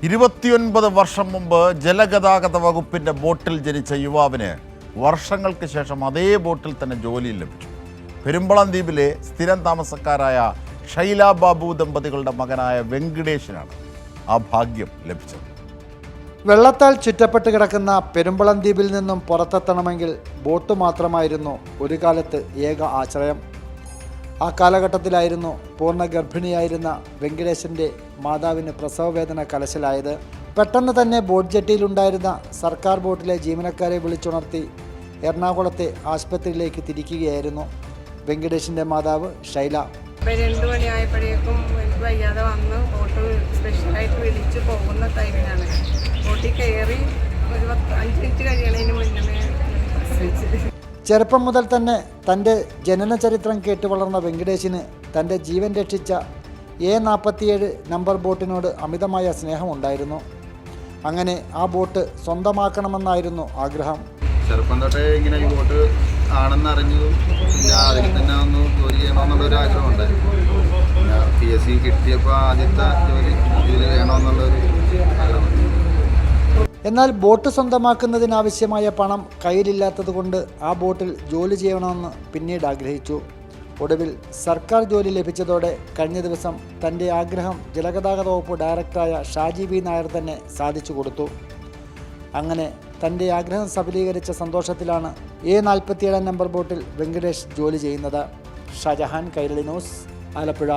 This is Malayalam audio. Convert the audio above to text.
29 വർഷം മുമ്പ് ജലഗതാഗത വകുപ്പിൻ്റെ ബോട്ടിൽ ജനിച്ച യുവാവിന് വർഷങ്ങൾക്ക് ശേഷം അതേ ബോട്ടിൽ തന്നെ ജോലി ലഭിച്ചു. പെരുമ്പളം ദ്വീപിലെ സ്ഥിരം താമസക്കാരായ ഷൈല ബാബു ദമ്പതികളുടെ മകനായ വെങ്കടേഷിനാണ് ആ ഭാഗ്യം ലഭിച്ചത്. വെള്ളത്താൽ ചുറ്റപ്പെട്ട് കിടക്കുന്ന പെരുമ്പളം ദ്വീപിൽ നിന്നും പുറത്തെത്തണമെങ്കിൽ ബോട്ട് മാത്രമായിരുന്നു ഒരു കാലത്ത് ഏക ആശ്രയം. ആ കാലഘട്ടത്തിലായിരുന്നു പൂർണ്ണ ഗർഭിണിയായിരുന്ന വെങ്കടേശൻ്റെ മാതാവിന് പ്രസവവേദന കലശലായത്. പെട്ടെന്ന് തന്നെ ബോട്ട് ജെട്ടിയിലുണ്ടായിരുന്ന സർക്കാർ ബോട്ടിലെ ജീവനക്കാരെ വിളിച്ചുണർത്തി എറണാകുളത്തെ ആശുപത്രിയിലേക്ക് തിരിക്കുകയായിരുന്നു വെങ്കടേഷിൻ്റെ മാതാവ് ഷൈല. 2 മണിയായപ്പോഴേക്കും എനിക്ക് വയ്യാതെ വന്ന് ബോട്ട് സ്പെഷ്യലായിട്ട് വിളിച്ച് പോകുന്ന ടൈമിലാണ് ബോട്ടിൽ കയറി ഒരു 5 മിനിറ്റ് കഴിയണതിന് മുന്നേ പ്രസവിച്ചത്. ചെറുപ്പം മുതൽ തന്നെ തൻ്റെ ജനന ചരിത്രം കേട്ട് വളർന്ന വെങ്കടേഷിന് തൻ്റെ ജീവൻ രക്ഷിച്ച A47 നമ്പർ ബോട്ടിനോട് അമിതമായ സ്നേഹമുണ്ടായിരുന്നു. അങ്ങനെ ആ ബോട്ട് സ്വന്തമാക്കണമെന്നായിരുന്നു ആഗ്രഹം. ചെറുപ്പം തൊട്ടേ ഇങ്ങനെ ഈ ബോട്ട് ആണെന്നറിഞ്ഞു. പിന്നെ അതിൽ തന്നെ ഒന്ന് ജോലി ചെയ്യണമെന്നുള്ളൊരു ആഗ്രഹം ഉണ്ടായിരുന്നു. പിന്നെ PSC കിട്ടിയപ്പോൾ ആദ്യത്തെ ജോലി ഇതിൽ ചെയ്യണമെന്നുള്ളൊരു ആഗ്രഹം. എന്നാൽ ബോട്ട് സ്വന്തമാക്കുന്നതിനാവശ്യമായ പണം കയ്യിലില്ലാത്തതുകൊണ്ട് ആ ബോട്ടിൽ ജോലി ചെയ്യണമെന്ന് പിന്നീട് ആഗ്രഹിച്ചു. ഒടുവിൽ സർക്കാർ ജോലി ലഭിച്ചതോടെ കഴിഞ്ഞ ദിവസം തൻ്റെ ആഗ്രഹം ജലഗതാഗത വകുപ്പ് ഡയറക്ടറായ ഷാജി വി നായർ തന്നെ സാധിച്ചു കൊടുത്തു. അങ്ങനെ തൻ്റെ ആഗ്രഹം സഫലീകരിച്ച സന്തോഷത്തിലാണ് A47 നമ്പർ ബോട്ടിൽ വെങ്കടേഷ് ജോലി ചെയ്യുന്നത്. ഷാജഹാൻ, കൈരളി ന്യൂസ്, ആലപ്പുഴ.